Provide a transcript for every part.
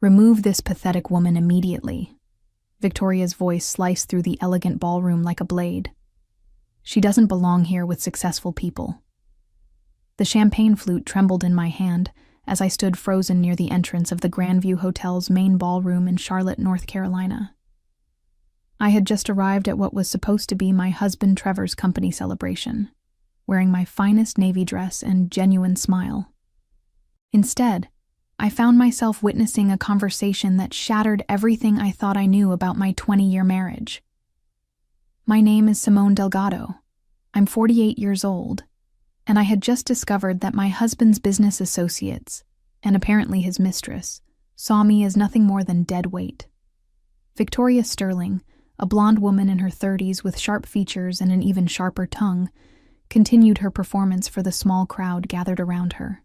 "Remove this pathetic woman immediately." Victoria's voice sliced through the elegant ballroom like a blade. "She doesn't belong here with successful people." The champagne flute trembled in my hand as I stood frozen near the entrance of the Grandview Hotel's main ballroom in Charlotte, North Carolina. I had just arrived at what was supposed to be my husband Trevor's company celebration, wearing my finest navy dress and genuine smile. Instead, I found myself witnessing a conversation that shattered everything I thought I knew about my 20-year marriage. "My name is Simone Delgado. I'm 48 years old, and I had just discovered that my husband's business associates, and apparently his mistress, saw me as nothing more than dead weight." Victoria Sterling, a blonde woman in her 30s with sharp features and an even sharper tongue, continued her performance for the small crowd gathered around her.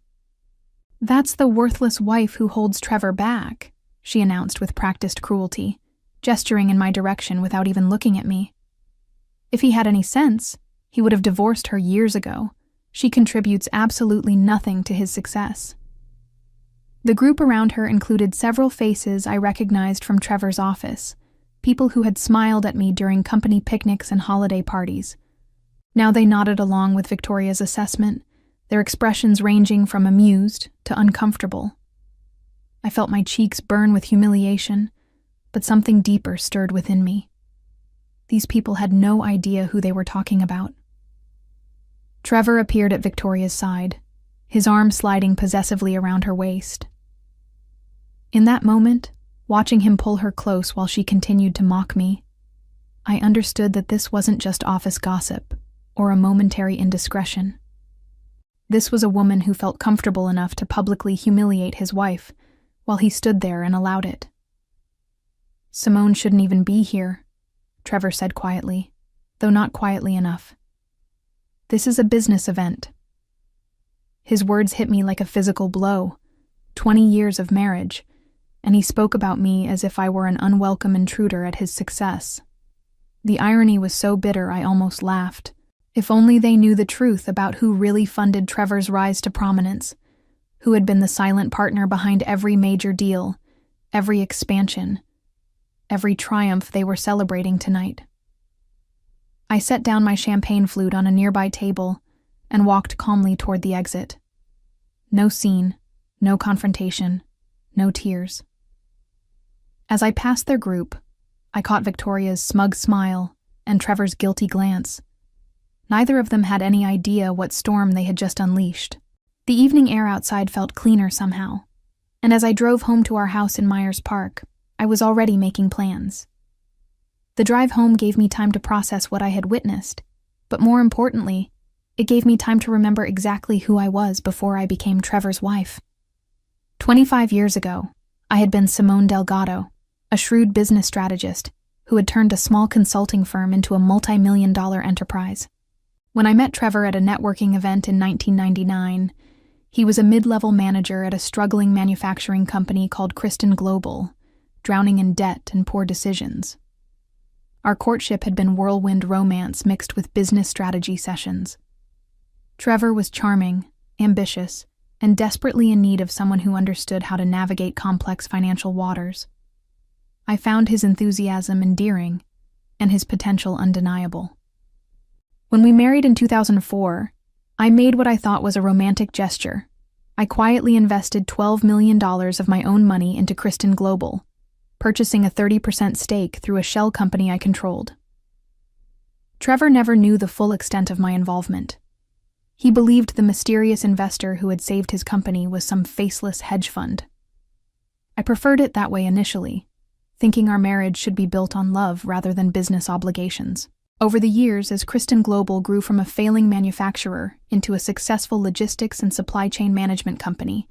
"That's the worthless wife who holds Trevor back," she announced with practiced cruelty, gesturing in my direction without even looking at me. "If he had any sense, he would have divorced her years ago. She contributes absolutely nothing to his success." The group around her included several faces I recognized from Trevor's office, people who had smiled at me during company picnics and holiday parties. Now they nodded along with Victoria's assessment, their expressions ranging from amused to uncomfortable. I felt my cheeks burn with humiliation, but something deeper stirred within me. These people had no idea who they were talking about. Trevor appeared at Victoria's side, his arm sliding possessively around her waist. In that moment, watching him pull her close while she continued to mock me, I understood that this wasn't just office gossip or a momentary indiscretion. This was a woman who felt comfortable enough to publicly humiliate his wife while he stood there and allowed it. "Simone shouldn't even be here," Trevor said quietly, though not quietly enough. "This is a business event." His words hit me like a physical blow. 20 years of marriage, and he spoke about me as if I were an unwelcome intruder at his success. The irony was so bitter I almost laughed. If only they knew the truth about who really funded Trevor's rise to prominence, who had been the silent partner behind every major deal, every expansion, every triumph they were celebrating tonight. I set down my champagne flute on a nearby table and walked calmly toward the exit. No scene, no confrontation, no tears. As I passed their group, I caught Victoria's smug smile and Trevor's guilty glance. Neither of them had any idea what storm they had just unleashed. The evening air outside felt cleaner somehow, and as I drove home to our house in Myers Park, I was already making plans. The drive home gave me time to process what I had witnessed, but more importantly, it gave me time to remember exactly who I was before I became Trevor's wife. 25 years ago, I had been Simone Delgado, a shrewd business strategist who had turned a small consulting firm into a multi-million-dollar enterprise. When I met Trevor at a networking event in 1999, he was a mid-level manager at a struggling manufacturing company called Kristen Global, drowning in debt and poor decisions. Our courtship had been whirlwind romance mixed with business strategy sessions. Trevor was charming, ambitious, and desperately in need of someone who understood how to navigate complex financial waters. I found his enthusiasm endearing and his potential undeniable. When we married in 2004, I made what I thought was a romantic gesture. I quietly invested $12 million of my own money into Kristen Global, purchasing a 30% stake through a shell company I controlled. Trevor never knew the full extent of my involvement. He believed the mysterious investor who had saved his company was some faceless hedge fund. I preferred it that way initially, thinking our marriage should be built on love rather than business obligations. Over the years, as Kristen Global grew from a failing manufacturer into a successful logistics and supply chain management company,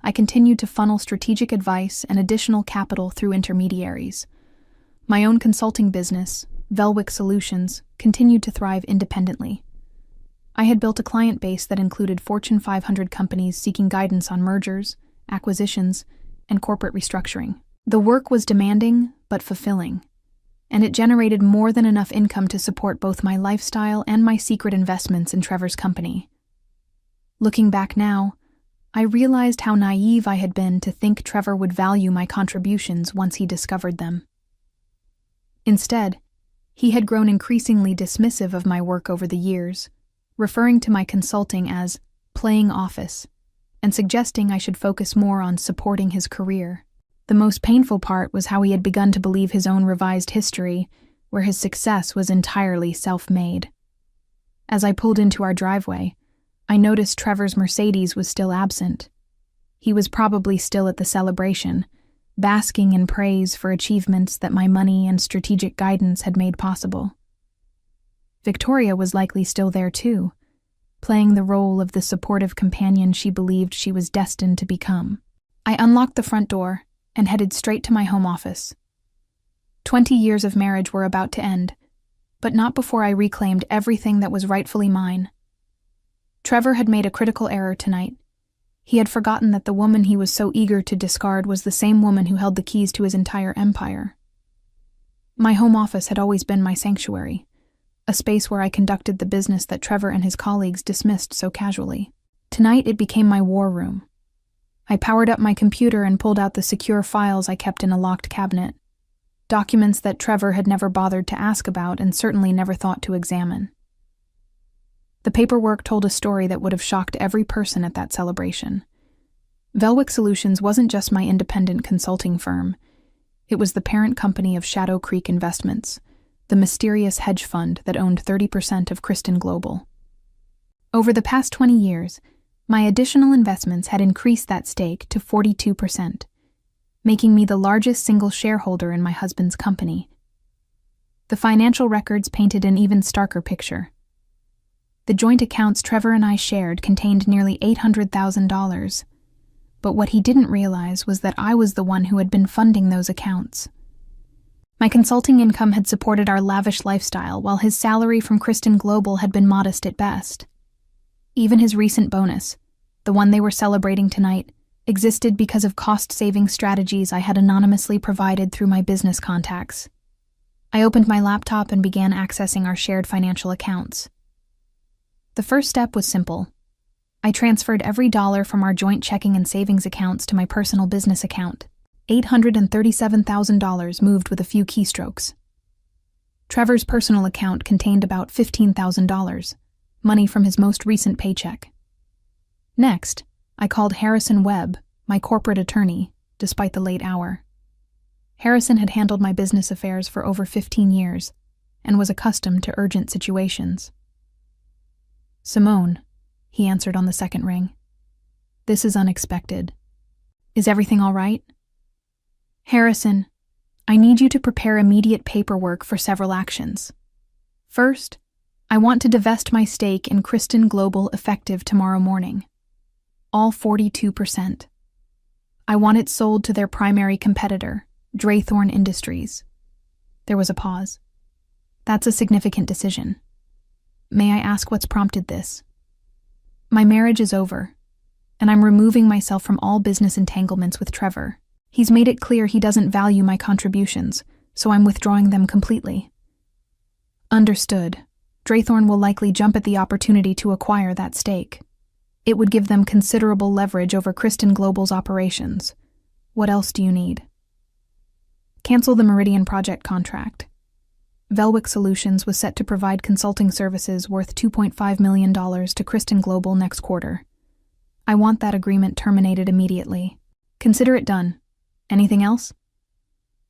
I continued to funnel strategic advice and additional capital through intermediaries. My own consulting business, Velwick Solutions, continued to thrive independently. I had built a client base that included Fortune 500 companies seeking guidance on mergers, acquisitions, and corporate restructuring. The work was demanding but fulfilling, and it generated more than enough income to support both my lifestyle and my secret investments in Trevor's company. Looking back now, I realized how naive I had been to think Trevor would value my contributions once he discovered them. Instead, he had grown increasingly dismissive of my work over the years, referring to my consulting as playing office, and suggesting I should focus more on supporting his career. The most painful part was how he had begun to believe his own revised history, where his success was entirely self-made. As I pulled into our driveway, I noticed Trevor's Mercedes was still absent. He was probably still at the celebration, basking in praise for achievements that my money and strategic guidance had made possible. Victoria was likely still there too, playing the role of the supportive companion she believed she was destined to become. I unlocked the front door and headed straight to my home office. 20 years of marriage were about to end, but not before I reclaimed everything that was rightfully mine. Trevor had made a critical error tonight. He had forgotten that the woman he was so eager to discard was the same woman who held the keys to his entire empire. My home office had always been my sanctuary, a space where I conducted the business that Trevor and his colleagues dismissed so casually. Tonight it became my war room. I powered up my computer and pulled out the secure files I kept in a locked cabinet, documents that Trevor had never bothered to ask about and certainly never thought to examine. The paperwork told a story that would have shocked every person at that celebration. Velwick Solutions wasn't just my independent consulting firm. It was the parent company of Shadow Creek Investments, the mysterious hedge fund that owned 30% of Kristen Global. Over the past 20 years, my additional investments had increased that stake to 42%, making me the largest single shareholder in my husband's company. The financial records painted an even starker picture. The joint accounts Trevor and I shared contained nearly $800,000, but what he didn't realize was that I was the one who had been funding those accounts. My consulting income had supported our lavish lifestyle, while his salary from Kristen Global had been modest at best. Even his recent bonus, the one they were celebrating tonight, existed because of cost-saving strategies I had anonymously provided through my business contacts. I opened my laptop and began accessing our shared financial accounts. The first step was simple. I transferred every dollar from our joint checking and savings accounts to my personal business account. $837,000 moved with a few keystrokes. Trevor's personal account contained about $15,000, money from his most recent paycheck. Next, I called Harrison Webb, my corporate attorney, despite the late hour. Harrison had handled my business affairs for over 15 years and was accustomed to urgent situations. "Simone," he answered on the second ring. "This is unexpected. Is everything all right?" "Harrison, I need you to prepare immediate paperwork for several actions. First, I want to divest my stake in Kristen Global effective tomorrow morning. All 42%. I want it sold to their primary competitor, Draythorn Industries." There was a pause. "That's a significant decision. May I ask what's prompted this?" "My marriage is over, and I'm removing myself from all business entanglements with Trevor. He's made it clear he doesn't value my contributions, so I'm withdrawing them completely." "Understood. Draythorn will likely jump at the opportunity to acquire that stake. It would give them considerable leverage over Kristen Global's operations. What else do you need?" "Cancel the Meridian project contract. Velwick Solutions was set to provide consulting services worth $2.5 million to Kristen Global next quarter. I want that agreement terminated immediately. Consider it done. Anything else?"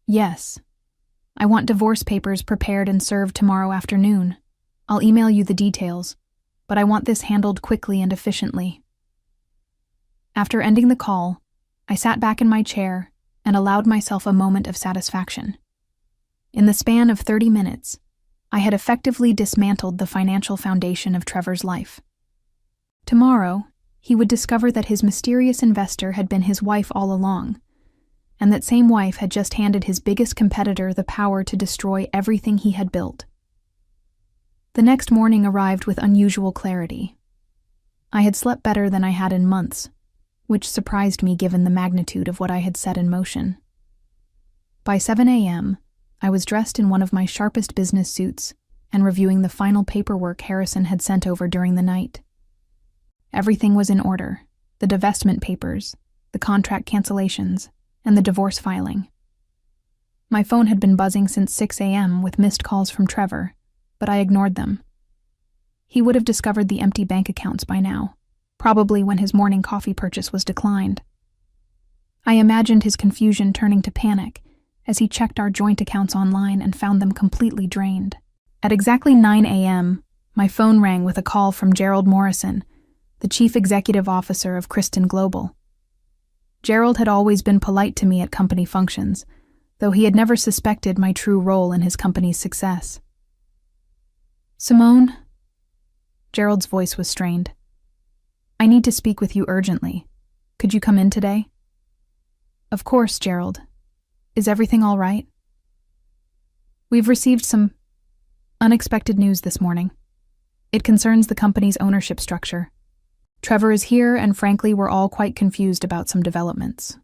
"Yes. I want divorce papers prepared and served tomorrow afternoon. I'll email you the details, but I want this handled quickly and efficiently." After ending the call, I sat back in my chair and allowed myself a moment of satisfaction. In the span of 30 minutes, I had effectively dismantled the financial foundation of Trevor's life. Tomorrow, he would discover that his mysterious investor had been his wife all along, and that same wife had just handed his biggest competitor the power to destroy everything he had built. The next morning arrived with unusual clarity. I had slept better than I had in months, which surprised me given the magnitude of what I had set in motion. By 7 a.m., I was dressed in one of my sharpest business suits and reviewing the final paperwork Harrison had sent over during the night. Everything was in order. the divestment papers, the contract cancellations, and the divorce filing. My phone had been buzzing since 6 a.m. with missed calls from Trevor, but I ignored them. He would have discovered the empty bank accounts by now, probably when his morning coffee purchase was declined. I imagined his confusion turning to panic as he checked our joint accounts online and found them completely drained. At exactly 9 a.m., my phone rang with a call from Gerald Morrison, the chief executive officer of Kristen Global. Gerald had always been polite to me at company functions, though he had never suspected my true role in his company's success. "Simone?" Gerald's voice was strained. "I need to speak with you urgently. Could you come in today?" "Of course, Gerald. Is everything all right?" "We've received some unexpected news this morning. It concerns the company's ownership structure. Trevor is here, and frankly, we're all quite confused about some developments."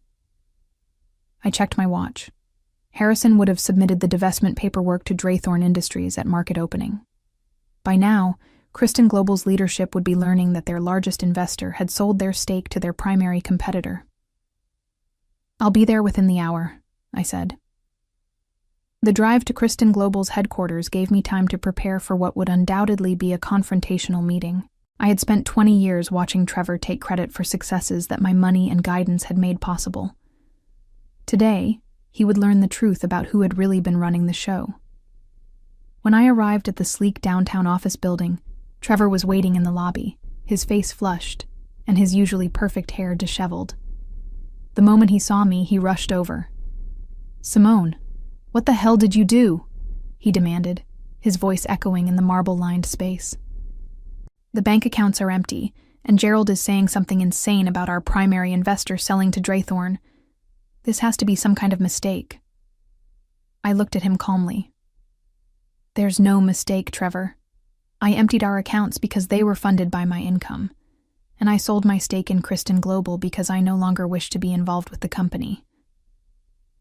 I checked my watch. Harrison would have submitted the divestment paperwork to Draythorn Industries at market opening. By now, Kristen Global's leadership would be learning that their largest investor had sold their stake to their primary competitor. "I'll be there within the hour," I said. The drive to Kristen Global's headquarters gave me time to prepare for what would undoubtedly be a confrontational meeting. I had spent 20 years watching Trevor take credit for successes that my money and guidance had made possible. Today, he would learn the truth about who had really been running the show. When I arrived at the sleek downtown office building, Trevor was waiting in the lobby, his face flushed, and his usually perfect hair disheveled. The moment he saw me, he rushed over. "Simone, what the hell did you do?" he demanded, his voice echoing in the marble-lined space. "The bank accounts are empty, and Gerald is saying something insane about our primary investor selling to Draythorn. This has to be some kind of mistake." I looked at him calmly. "There's no mistake, Trevor. I emptied our accounts because they were funded by my income, and I sold my stake in Kristen Global because I no longer wish to be involved with the company."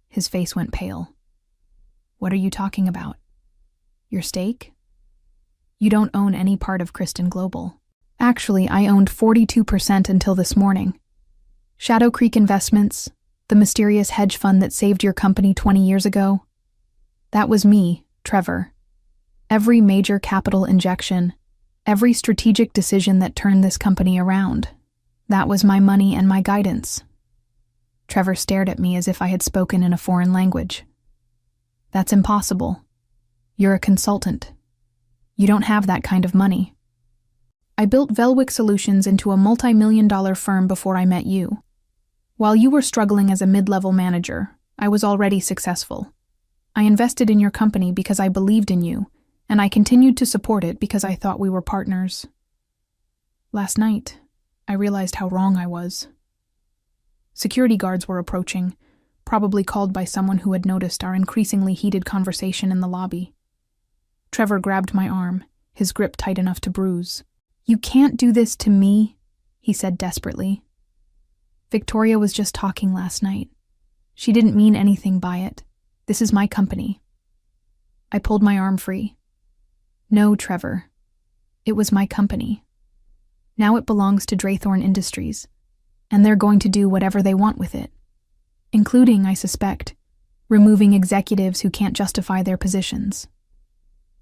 His face went pale. "What are you talking about? Your stake? You don't own any part of Kristen Global." "Actually, I owned 42% until this morning. Shadow Creek Investments, the mysterious hedge fund that saved your company 20 years ago. That was me, Trevor. Every major capital injection, every strategic decision that turned this company around. That was my money and my guidance." Trevor stared at me as if I had spoken in a foreign language. "That's impossible. You're a consultant. You don't have that kind of money. I built Velwick Solutions into a multi-million-dollar firm before I met you. While you were struggling as a mid-level manager, I was already successful. I invested in your company because I believed in you, and I continued to support it because I thought we were partners. Last night, I realized how wrong I was. Security guards were approaching, probably called by someone who had noticed our increasingly heated conversation in the lobby. Trevor grabbed my arm, his grip tight enough to bruise. "You can't do this to me," he said desperately. "Victoria was just talking last night. She didn't mean anything by it. This is my company." I pulled my arm free. "No, Trevor. It was my company. Now it belongs to Draythorn Industries, and they're going to do whatever they want with it, including, I suspect, removing executives who can't justify their positions."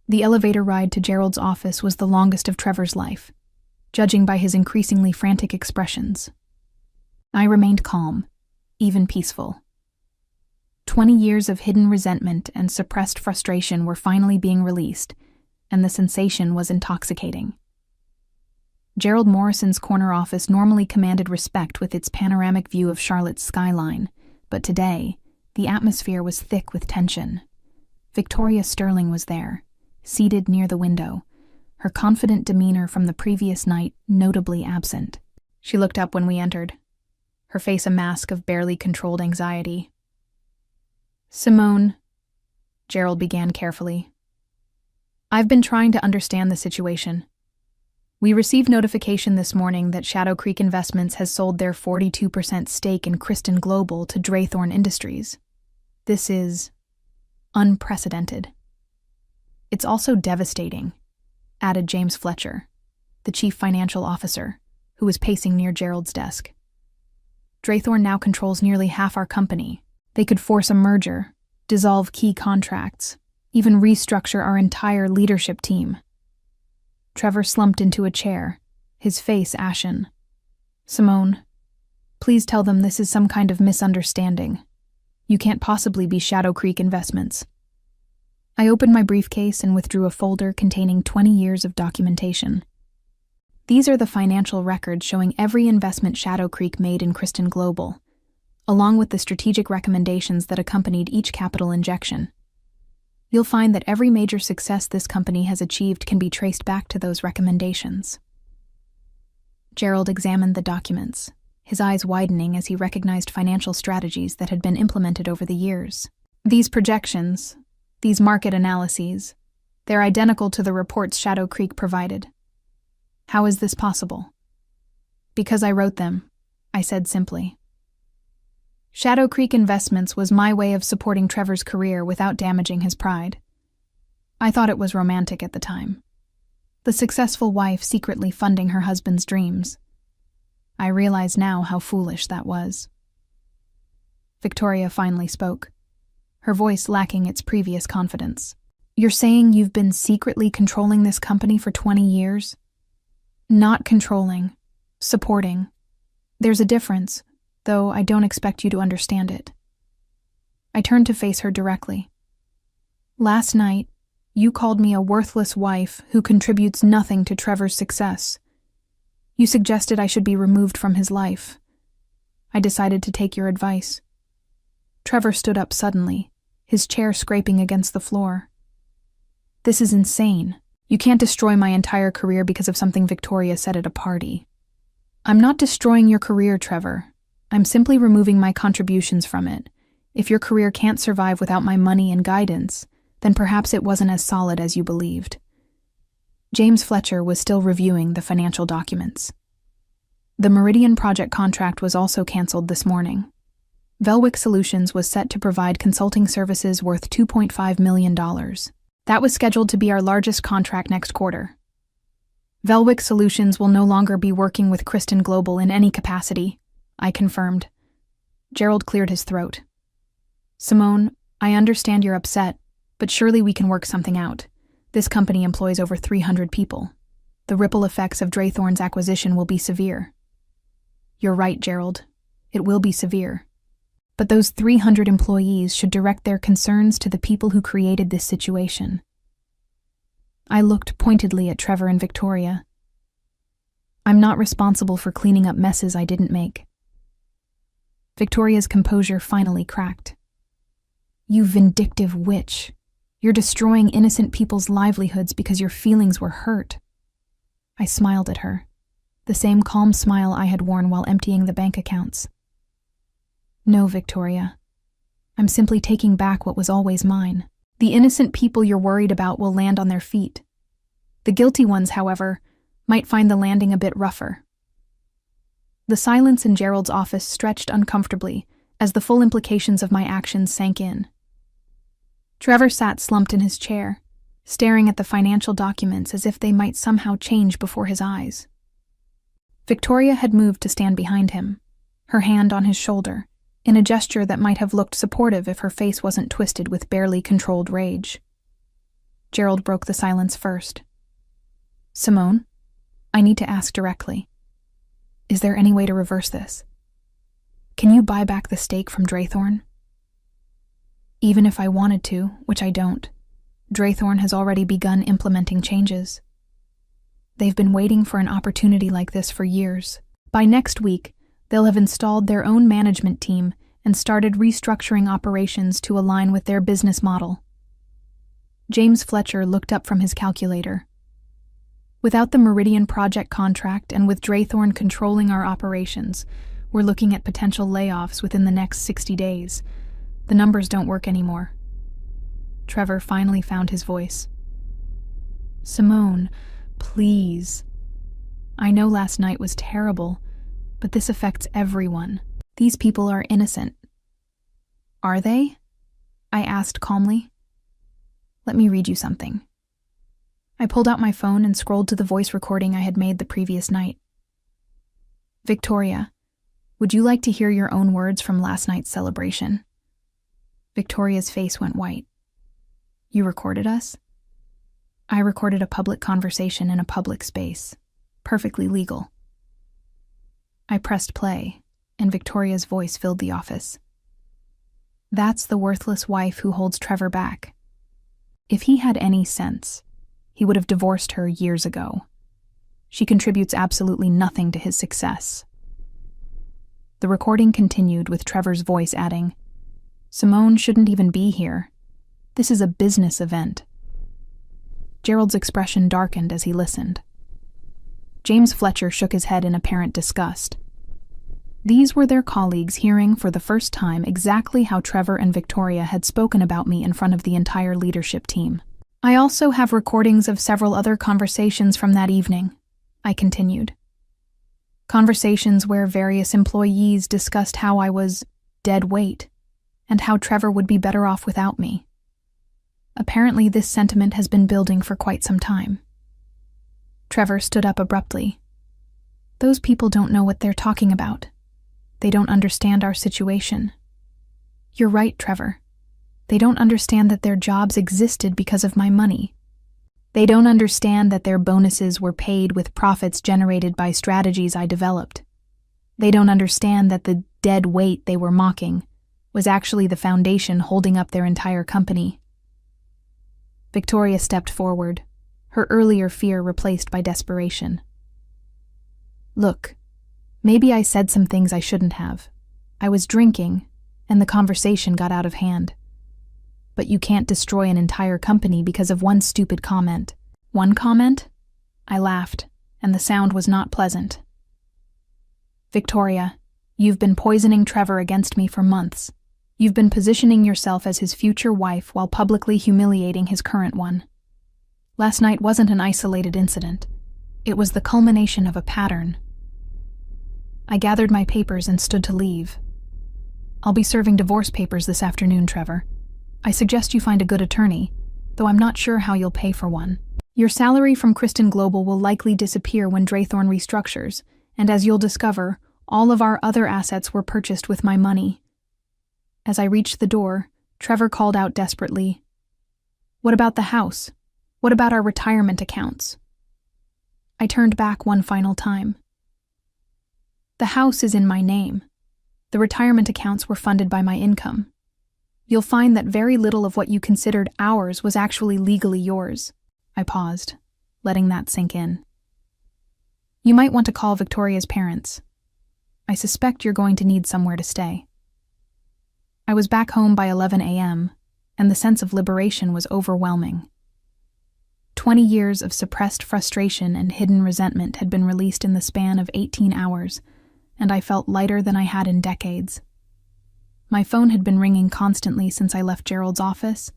The elevator ride to Gerald's office was the longest of Trevor's life, judging by his increasingly frantic expressions. I remained calm, even peaceful. 20 years of hidden resentment and suppressed frustration were finally being released, and the sensation was intoxicating. Gerald Morrison's corner office normally commanded respect with its panoramic view of Charlotte's skyline, but today, the atmosphere was thick with tension. Victoria Sterling was there, seated near the window, her confident demeanor from the previous night notably absent. She looked up when we entered, her face a mask of barely controlled anxiety. "Simone," Gerald began carefully, "I've been trying to understand the situation. We received notification this morning that Shadow Creek Investments has sold their 42% stake in Kristen Global to Draythorn Industries. This is unprecedented. It's also devastating," added James Fletcher, the chief financial officer, who was pacing near Gerald's desk. Draythorn now controls nearly half our company. They could force a merger, dissolve key contracts, even restructure our entire leadership team. Trevor slumped into a chair, his face ashen. Simone, please tell them this is some kind of misunderstanding. You can't possibly be Shadow Creek Investments. I opened my briefcase and withdrew a folder containing 20 years of documentation. These are the financial records showing every investment Shadow Creek made in Kristen Global, along with the strategic recommendations that accompanied each capital injection. You'll find that every major success this company has achieved can be traced back to those recommendations. Gerald examined the documents, his eyes widening as he recognized financial strategies that had been implemented over the years. These projections, these market analyses, they're identical to the reports Shadow Creek provided. How is this possible? Because I wrote them, I said simply. Shadow Creek Investments was my way of supporting Trevor's career without damaging his pride. I thought it was romantic at the time. The successful wife secretly funding her husband's dreams. I realize now how foolish that was. Victoria finally spoke, her voice lacking its previous confidence. You're saying you've been secretly controlling this company for 20 years? Not controlling, supporting. There's a difference, though I don't expect you to understand it. I turned to face her directly. Last night, you called me a worthless wife who contributes nothing to Trevor's success. You suggested I should be removed from his life. I decided to take your advice. Trevor stood up suddenly, his chair scraping against the floor. This is insane. You can't destroy my entire career because of something Victoria said at a party. I'm not destroying your career, Trevor. I'm simply removing my contributions from it. If your career can't survive without my money and guidance, then perhaps it wasn't as solid as you believed. James Fletcher was still reviewing the financial documents. The Meridian project contract was also canceled this morning. Velwick Solutions was set to provide consulting services worth $2.5 million. That was scheduled to be our largest contract next quarter. Velwick Solutions will no longer be working with Kristen Global in any capacity, I confirmed. Gerald cleared his throat. Simone, I understand you're upset, but surely we can work something out. This company employs over 300 people. The ripple effects of Draythorn's acquisition will be severe. You're right, Gerald. It will be severe. But those 300 employees should direct their concerns to the people who created this situation. I looked pointedly at Trevor and Victoria. I'm not responsible for cleaning up messes I didn't make. Victoria's composure finally cracked. You vindictive witch. You're destroying innocent people's livelihoods because your feelings were hurt. I smiled at her, the same calm smile I had worn while emptying the bank accounts. No, Victoria. I'm simply taking back what was always mine. The innocent people you're worried about will land on their feet. The guilty ones, however, might find the landing a bit rougher. The silence in Gerald's office stretched uncomfortably as the full implications of my actions sank in. Trevor sat slumped in his chair, staring at the financial documents as if they might somehow change before his eyes. Victoria had moved to stand behind him, her hand on his shoulder, in a gesture that might have looked supportive if her face wasn't twisted with barely controlled rage. Gerald broke the silence first. Simone, I need to ask directly. Is there any way to reverse this? Can you buy back the stake from Draythorn? Even if I wanted to, which I don't, Draythorn has already begun implementing changes. They've been waiting for an opportunity like this for years. By next week, they'll have installed their own management team and started restructuring operations to align with their business model. James Fletcher looked up from his calculator. Without the Meridian project contract and with Draythorn controlling our operations, we're looking at potential layoffs within the next 60 days. The numbers don't work anymore. Trevor finally found his voice. Simone, please. I know last night was terrible, but this affects everyone. These people are innocent. Are they? I asked calmly. Let me read you something. I pulled out my phone and scrolled to the voice recording I had made the previous night. Victoria, Would you like to hear your own words from last night's celebration? Victoria's face went white. You recorded us? I recorded a public conversation in a public space. Perfectly legal. I pressed play, and Victoria's voice filled the office. That's the worthless wife who holds Trevor back. If he had any sense, he would have divorced her years ago. She contributes absolutely nothing to his success. The recording continued with Trevor's voice adding, Simone shouldn't even be here. This is a business event. Gerald's expression darkened as he listened. James Fletcher shook his head in apparent disgust. These were their colleagues hearing for the first time exactly how Trevor and Victoria had spoken about me in front of the entire leadership team. I also have recordings of several other conversations from that evening, I continued. Conversations where various employees discussed how I was dead weight and how Trevor would be better off without me. Apparently, this sentiment has been building for quite some time. Trevor stood up abruptly. Those people don't know what they're talking about. They don't understand our situation. You're right, Trevor. They don't understand that their jobs existed because of my money. They don't understand that their bonuses were paid with profits generated by strategies I developed. They don't understand that the dead weight they were mocking was actually the foundation holding up their entire company. Victoria stepped forward, her earlier fear replaced by desperation. Look, maybe I said some things I shouldn't have. I was drinking, and the conversation got out of hand. But you can't destroy an entire company because of one stupid comment. One comment? I laughed, and the sound was not pleasant. Victoria, you've been poisoning Trevor against me for months. You've been positioning yourself as his future wife while publicly humiliating his current one. Last night wasn't an isolated incident. It was the culmination of a pattern. I gathered my papers and stood to leave. I'll be serving divorce papers this afternoon, Trevor. I suggest you find a good attorney, though I'm not sure how you'll pay for one. Your salary from Kristen Global will likely disappear when Draythorn restructures, and as you'll discover, all of our other assets were purchased with my money. As I reached the door, Trevor called out desperately, What about the house? What about our retirement accounts? I turned back one final time. The house is in my name. The retirement accounts were funded by my income. You'll find that very little of what you considered ours was actually legally yours. I paused, letting that sink in. You might want to call Victoria's parents. I suspect you're going to need somewhere to stay. I was back home by 11 a.m., and the sense of liberation was overwhelming. 20 years of suppressed frustration and hidden resentment had been released in the span of 18 hours, and I felt lighter than I had in decades. My phone had been ringing constantly since I left Gerald's office,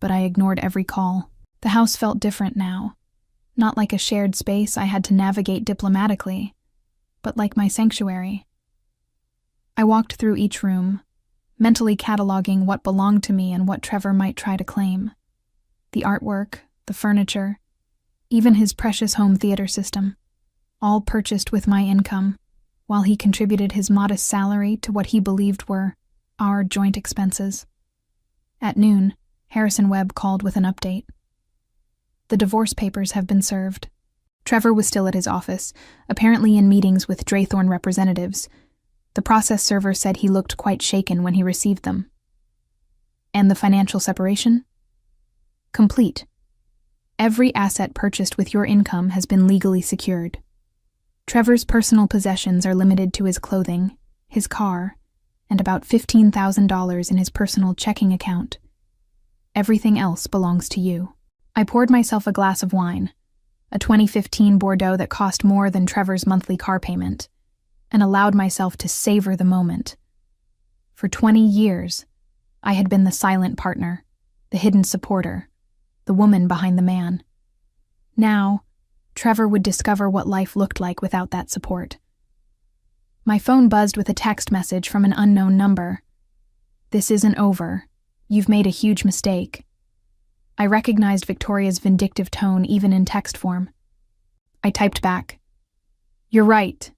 but I ignored every call. The house felt different now, not like a shared space I had to navigate diplomatically, but like my sanctuary. I walked through each room, mentally cataloging what belonged to me and what Trevor might try to claim. The artwork, the furniture, even his precious home theater system, all purchased with my income, while he contributed his modest salary to what he believed were our joint expenses. At noon, Harrison Webb called with an update. The divorce papers have been served. Trevor was still at his office, apparently in meetings with Draythorn representatives. The process server said he looked quite shaken when he received them. And the financial separation? Complete. Every asset purchased with your income has been legally secured. Trevor's personal possessions are limited to his clothing, his car, and about $15,000 in his personal checking account. Everything else belongs to you. I poured myself a glass of wine, a 2015 Bordeaux that cost more than Trevor's monthly car payment, and allowed myself to savor the moment. For 20 years, I had been the silent partner, the hidden supporter, the woman behind the man. Now, Trevor would discover what life looked like without that support. My phone buzzed with a text message from an unknown number. This isn't over. You've made a huge mistake. I recognized Victoria's vindictive tone even in text form. I typed back, You're right.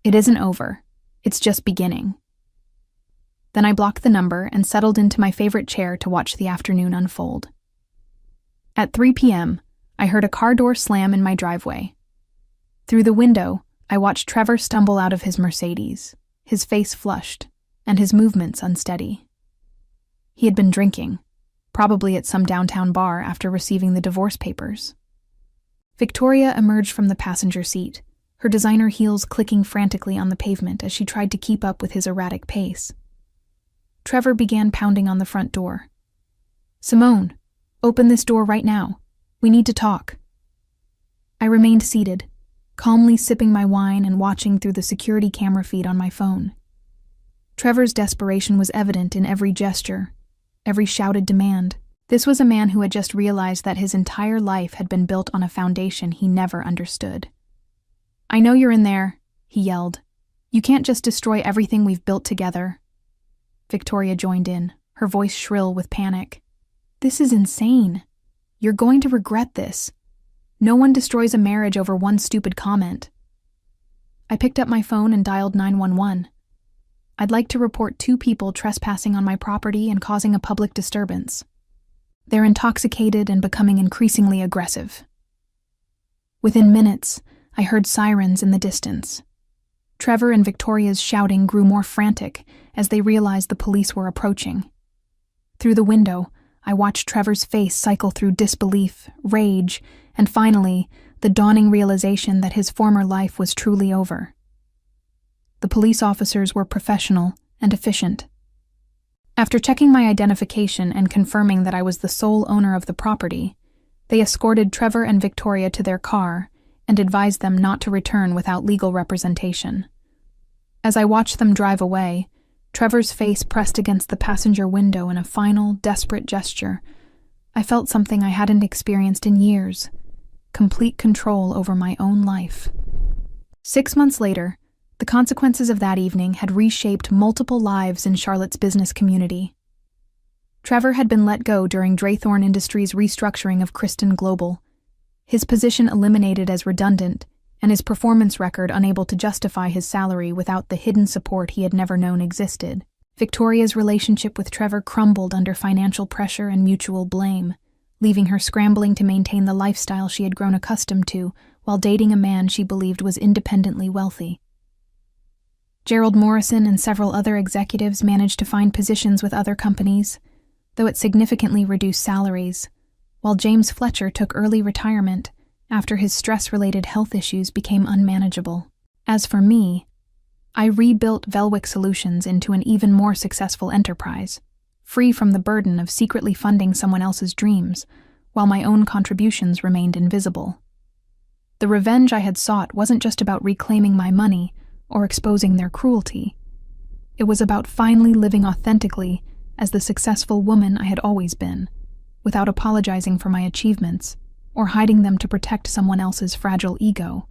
It isn't over. It's just beginning. Then I blocked the number and settled into my favorite chair to watch the afternoon unfold. At 3 p.m., I heard a car door slam in my driveway. Through the window, I watched Trevor stumble out of his Mercedes, his face flushed, and his movements unsteady. He had been drinking, probably at some downtown bar after receiving the divorce papers. Victoria emerged from the passenger seat, her designer heels clicking frantically on the pavement as she tried to keep up with his erratic pace. Trevor began pounding on the front door. "Simone, open this door right now. We need to talk." I remained seated, calmly sipping my wine and watching through the security camera feed on my phone. Trevor's desperation was evident in every gesture, every shouted demand. This was a man who had just realized that his entire life had been built on a foundation he never understood. "I know you're in there," he yelled. "You can't just destroy everything we've built together." Victoria joined in, her voice shrill with panic. "This is insane. You're going to regret this. No one destroys a marriage over one stupid comment." I picked up my phone and dialed 911. "I'd like to report 2 people trespassing on my property and causing a public disturbance. They're intoxicated and becoming increasingly aggressive." Within minutes, I heard sirens in the distance. Trevor and Victoria's shouting grew more frantic as they realized the police were approaching. Through the window, I watched Trevor's face cycle through disbelief, rage, and finally, the dawning realization that his former life was truly over. The police officers were professional and efficient. After checking my identification and confirming that I was the sole owner of the property, they escorted Trevor and Victoria to their car and advised them not to return without legal representation. As I watched them drive away, Trevor's face pressed against the passenger window in a final, desperate gesture. I felt something I hadn't experienced in years: complete control over my own life. 6 months later, the consequences of that evening had reshaped multiple lives in Charlotte's business community. Trevor had been let go during Draythorn Industries' restructuring of Kristen Global, his position eliminated as redundant, and his performance record unable to justify his salary without the hidden support he had never known existed. Victoria's relationship with Trevor crumbled under financial pressure and mutual blame, leaving her scrambling to maintain the lifestyle she had grown accustomed to while dating a man she believed was independently wealthy. Gerald Morrison and several other executives managed to find positions with other companies, though it significantly reduced salaries, while James Fletcher took early retirement after his stress-related health issues became unmanageable. As for me, I rebuilt Velwick Solutions into an even more successful enterprise, free from the burden of secretly funding someone else's dreams, while my own contributions remained invisible. The revenge I had sought wasn't just about reclaiming my money or exposing their cruelty. It was about finally living authentically as the successful woman I had always been, without apologizing for my achievements or hiding them to protect someone else's fragile ego.